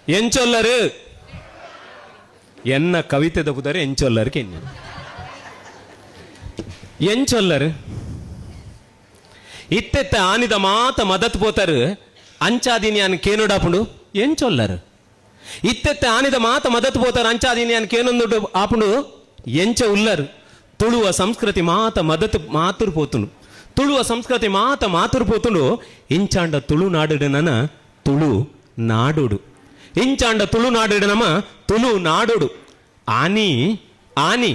ಎಂಚೊಲ್ಲರು ಎನ್ನ ಕವಿತೆ ದಪ್ಪುದರೆ ಎಂಚೊಲ್ಲರು ಕೆನ್ನಿ ಎಂಚೊಲ್ಲರು ಇತ್ತೆತ್ತ ಆನಿದ ಮಾತ ಮದತ್ ಪೋತರು ಅಂಚಾದೀನಿ ಅನ್ ಕೇನುಡಾಪುಂಡು ಎಂಚೊಲ್ಲರು ಇತ್ತೆತ್ತ ಆನಿದ ಮಾತ ಮದತ್ ಪೋತರು ಅಂಚಾದೀನಿ ಅನ್ ಕೇನೊಂದು ಆಪುಂಡು ಎಂಚ ಉಲ್ಲರು ತುಳುವ ಸಂಸ್ಕೃತಿ ಮಾತ ಮದತ್ ಮಾತುರು ಪೋತುಂಡು ತುಳುವ ಸಂಸ್ಕೃತಿ ಮಾತ ಮಾತುರು ಪೋತುಂಡು ಇಂಚಾಂಡ ತುಳುನಾಡು ನನ ತುಳು ನಾಡುಡು ಇಂಚಾಂಡ ತುಳುನಾಡು ನಮ ತುಳು ನಾಡುಡು ಆನಿ ಆನಿ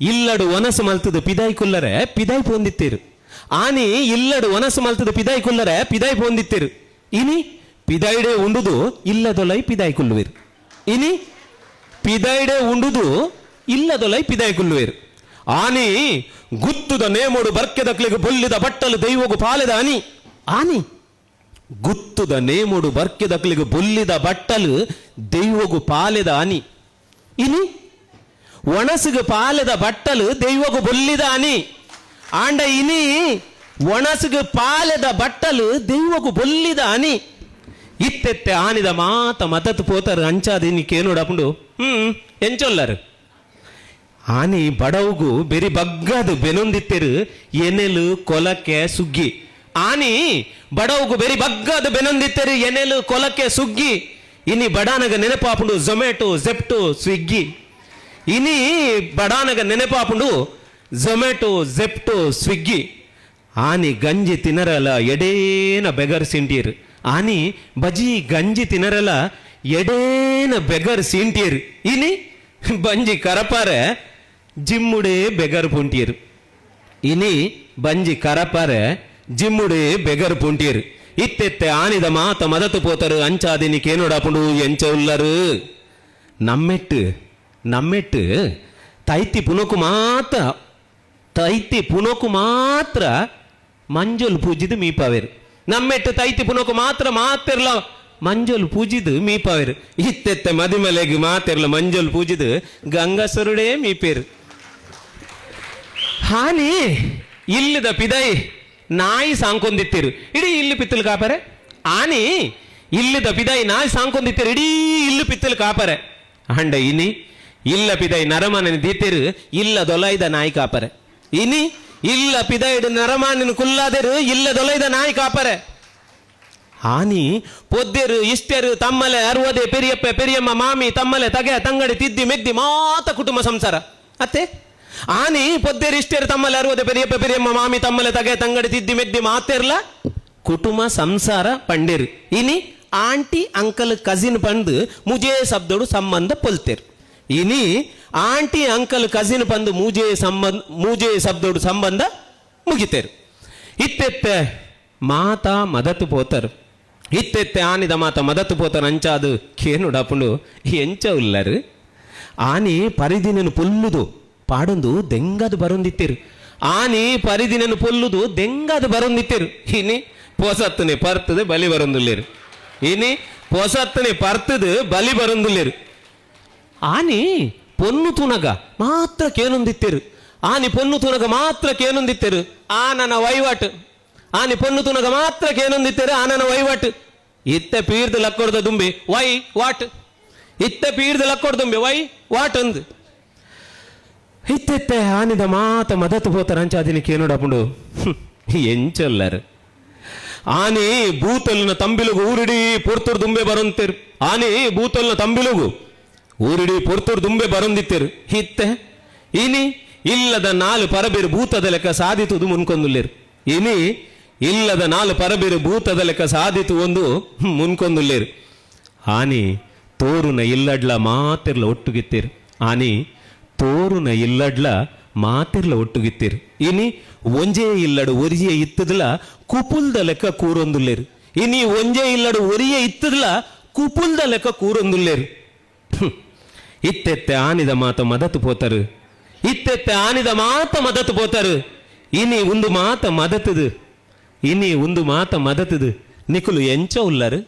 ಇಲ್ಲಡು ಒನಸು ಮಲ್ತದು ಪಿದಾಯಿ ಕುಲ್ಲರೆ ಪಿದಾಯಿ ಪೊಂದಿತ್ತೇರು ಆನಿ ಇಲ್ಲಡು ಒನಸು ಮಲ್ತದು ಪಿದಾಯಿ ಕುಲ್ಲರೆ ಪಿದಾಯಿ ಪೊಂದಿತ್ತೇರು ಇನಿ ಪಿದಾಯಿಡೆ ಉಂಡುದು ಇಲ್ಲದೊಲೈ ಪಿದಾಯಿ ಕುಲ್ಲುವೇರು ಇನಿ ಪಿದಾಯಿಡೆ ಉಂಡುದು ಇಲ್ಲದೊಲೈ ಪಿದಾಯಿ ಕುಲ್ಲುವೇರು ಆನಿ ಗುತ್ತುದ ನೇಮೋಡು ಬರ್ಕೆದಕ್ಲಿಗೆ ಬೊಲ್ಲಿದ ಬಟ್ಟಲು ದೈವಗು ಪಾಲೆದ ಆನಿ ಆನಿ ಗುತ್ತುದ ನೇಮುಡು ಬರ್ಕೆದಕ್ಲಿಗೆ ಬೊಲ್ಲಿದ ಬಟ್ಟಲು ದೈವಗು ಪಾಲೆದ ಆನಿ ಇನಿ ಒಣಸಿಗೆ ಪಾಲೆದ ಬಟ್ಟಲು ದೈವಗು ಬೊಲ್ಲಿದ ಆನಿ ಆಂಡ ಇನಿ ಒಣಸಿಗೆ ಪಾಲೆದ ಬಟ್ಟಲು ದೈವಗು ಬೊಲ್ಲಿದ ಆನಿ ಇತ್ತೆತ್ತೆ ಆನಿದ ಮಾತ ಮತತ್ ಪೋತರು ಅಂಚಾದಿನಿ ಕೇನೋಡಪುಂಡು ಎಂಚೊಲ್ಲರು ಆನಿ ಬಡವುಗು ಬೆರಿ ಬಗ್ಗದು ಬೆನೊಂದಿತ್ತೆರು ಎನೆಲು ಕೊಲಕ್ಕೆ ಸುಗ್ಗಿ ಆನಿ ಬಡವುಗು ಬೆರಿ ಬಗ್ಗದ ಬೆನೊಂದಿತ್ತೆರು ಎನೆಲು ಕೊಲಕ್ಕೆ ಸುಗ್ಗಿ ಇನಿ ಬಡಾನಗ ನೆನಪಾಪುಂಡು ಝೊಮ್ಯಾಟೊ ಝೆಪ್ಟೊ ಸ್ವಿಗ್ಗಿ ಇನಿ ಬಡಾನಗ ನೆನಪಾಪುಂಡು ಝೊಮ್ಯಾಟೊ ಝೆಪ್ಟೊ ಸ್ವಿಗ್ಗಿ ಆನಿ ಗಂಜಿ ತಿನ್ನರಲ ಎಡೇನ ಬೆಗರ್ ಸಿಂಟಿಯರು ಆನಿ ಬಜಿ ಗಂಜಿ ತಿನ್ನರಲ ಎಡೇನ ಬೆಗರ್ ಸಿಂಟಿಯರು ಇನಿ ಬಂಜಿ ಕರಪಾರೆ ಜಿಮ್ಮುಡೆ ಬೆಗರ್ ಪುಂಟಿಯರು ಇನಿ ಬಂಜಿ ಕರಪಾರೆ ಜಿಮ್ಮುಡೆ ಬೆಗರ್ ಪುಂಟಿಯರು ಇತ್ತೆತ್ತೆ ಆನಿದ ಮಾತ ಮದತು ಪೋತರು ಅಂಚಾದಿನಿ ಕೇನೋಡಾಪುಂಡು ಎಂಚ ಉಲ್ಲರು ನಮ್ಮೆಟ್ಟು ತೈತಿ ಪುನಕು ಮಾತ್ರ ಮಂಜೋಲು ಪೂಜಿದು ಮೀಪಾವೇರು ನಮ್ಮೆಟ್ಟು ತೈತಿ ಪುನಕು ಮಾತಿರ್ಲ ಮಂಜೋಲು ಪೂಜಿದು ಮೀಪಾವೇರು ಇತ್ತೆತ್ತೆ ಮದಿಮಲೆಗೆ ಮಾತಿರ್ಲ ಮಂಜೋಲು ಪೂಜಿದು ಗಂಗಸರುಡೇ ಮೀಪೇರು ಹಾನಿ ಇಲ್ಲದ ಪಿದಾಯಿ ನಾಯಿ ಸಾಂಕೊಂದಿತ್ತಿರು ಇಡೀ ಇಲ್ಲು ಪಿತ್ತಲು ಕಾಪರೆ ಆನಿ ಇಲ್ಲದ ಪಿದಾಯಿ ನಾಯಿ ಸಾಂಕೊಂದಿತ್ತಿರು ಇಡೀ ಇಲ್ಲು ಪಿತ್ತಲು ಕಾಪರೆ ಹಂಡ ಇನಿ ಇಲ್ಲ ಪಿದಾಯಿ ನರಮಾನನ ದೀತಿರು ಇಲ್ಲ ದೊಲೈದ ನಾಯಿ ಕಾಪರೆ ಇನಿ ಇಲ್ಲ ಪಿದಾಯಿಡು ನರಮಾನನ ಕುಲ್ಲಾದರು ಇಲ್ಲ ದೊಲೈದ ನಾಯಿ ಕಾಪರೆ ಆನಿ ಪೊದ್ದೆರು ಇಷ್ಟೆರು ತಮ್ಮಲೆ ಅರುವದೆ ಪೆರಿಯಪ್ಪ ಪೆರಿಯಮ್ಮ ಮಾಮಿ ತಮ್ಮಲೆ ತಗೆ ತಂಗಡಿ ತಿದ್ದಿ ಮೆದ್ದಿ ಮಾತ ಕುಟುಂಬ ಸಂಸಾರ ಅತ್ತೆ ಆನಿ ಪೊದ್ದೆರು ಇಷ್ಟೆರು ತಮ್ಮಲೆ ಅರುವದೆ ಪೆರಿಯಪ್ಪ ಪೆರಿಯಮ್ಮ ಮಾಮಿ ತಮ್ಮಲೆ ತಗೆ ತಂಗಡಿ ತಿದ್ದಿ ಮೆದ್ದಿ ಮಾತೆರ್ಲ ಕುಟುಂಬ ಸಂಸಾರ ಪಂಡೇರು ಇನಿ ಆಂಟಿ ಅಂಕಲ್ ಕಜಿನ್ ಪಂದು ಮುಜೇ ಶಬ್ದೋಡು ಸಂಬಂಧ ಪೊಲ್ತೇರು ಇನಿ ಆಂಟಿ ಅಂಕಲ್ ಕಜಿನ್ ಪಂದು ಮೂಜೆ ಶಬ್ದೋಡು ಸಂಬಂಧ ಮುಗಿತೇರು ಇತ್ತೆತ್ತೆ ಮಾತಾ ಮದತು ಪೋತರು ಇತ್ತೆತ್ತೆ ಆನಿದ ಮಾತ ಮದತು ಪೋತರು ಅಂಚಾದು ಕೇನುಡಾಪುಂಡು ಎಂಚ ಉಲ್ಲರು ಆನಿ ಪರಿದಿನನು ಪೊಲ್ಲುದು ಪಾಡೊಂದು ದೆಂಗದು ಬರೊಂದಿತ್ತೇರು ಆನಿ ಪರಿದಿನನು ಪೊಲ್ಲುದು ದೆಂಗದು ಬರೊಂದಿತ್ತೇರು ಇನಿ ಪೊಸತ್ತನೆ ಪರ್ತದೆ ಬಲಿ ಬರೊಂದುಲ್ಲೇರು ಇನಿ ಪೊಸತ್ತನೆ ಪರ್ತದು ಬಲಿ ಬರೊಂದುಲ್ಲೇರು ಆನಿ ಪೊನ್ನು ತುನಗ ಮಾತ್ರ ಕೇನೊಂದಿತ್ತೇರು ಆನಿ ಪೊನ್ನು ತುನಗ ಮಾತ್ರ ಕೇನೊಂದಿತ್ತೇರು ಆನನ ವಹಿವಾಟು ಆನಿ ಪೊನ್ನು ತುನಗ ಮಾತ್ರ ಕೇನೊಂದಿತ್ತೇರು ಆನನ ವಹಿವಾಟು ಇತ್ತೆ ಪೀರ್ದು ಲಕ್ಕೊಡ್ದ ದುಂಬಿ ವೈ ವಾಟ್ ಇತ್ತೆ ಪೀರ್ದು ಲಕ್ಕೊಡ್ ದುಂಬಿ ವೈ ವಾಟ್ ಅಂದು ಇತ್ತೆತ್ತೆ ಆನಿದ ಮಾತ ಮದತು ಪೋತರ ಅಂಚಾದಿನಿ ಕೇನೋಡಪುಂಡು ಎಂಚೊಲ್ಲರು ಆನಿ ಬೂತಲ್ನ ತಂಬಿಲುಗು ಊರಿಡಿ ಪೊರ್ತುರು ದುಂಬೆ ಬರೊಂತೇರು ಆನಿ ಬೂತಲ್ನ ತಂಬಿಲುಗು ಊರಿಡಿ ಪೊರ್ತುರು ದುಂಬೆ ಬರೊಂದಿತ್ತೇರು ಇತ್ತೆ ಇನಿ ಇಲ್ಲದ ನಾಲು ಪರಬೇರು ಭೂತದ ಲೆಕ್ಕ ಸಾಧಿತುದು ಮುನ್ಕೊಂದುಲ್ಲೇರು ಇನಿ ಇಲ್ಲದ ನಾಲು ಪರಬೇರು ಭೂತದ ಲೆಕ್ಕ ಸಾಧಿತು ಒಂದು ಮುನ್ಕೊಂದುಲ್ಲೇರು ಆನಿ ತೋರುನ ಇಲ್ಲಡ್ಲ ಮಾತಿರ್ಲ ಒಟ್ಟುಗಿತ್ತೇರು ಆನಿ ತೋರುನ ಇಲ್ಲಡ್ಲ ಮಾತಿರ್ಲ ಒಟ್ಟುಗಿತ್ತೇರು ಇನಿ ಒಂಜೇ ಇಲ್ಲಡು ಒರಿಯೇ ಇತ್ತದಲ ಕುಪುಲ್ದ ಲೆಕ್ಕ ಕೂರೊಂದುಲ್ಲೇರು ಇನಿ ಒಂಜೇ ಇಲ್ಲಡು ಒರಿಯೇ ಇತ್ತದಲ ಕುಪುಲ್ದ ಲೆಕ್ಕ ಕೂರೊಂದುಲ್ಲೇರು ಇತ್ತೆತ್ತೆ ಆನಿದ ಮಾತ ಮದತು ಪೋತರು ಇತ್ತೆತ್ತೆ ಆನಿದ ಮಾತ ಮದತು ಪೋತರು ಇನಿ ಒಂದು ಮಾತ ಮದತದು ಇನಿ ಒಂದು ಮಾತ ಮದತದು ನಿಕುಲು ಎಂಚ ಉಲ್ಲರು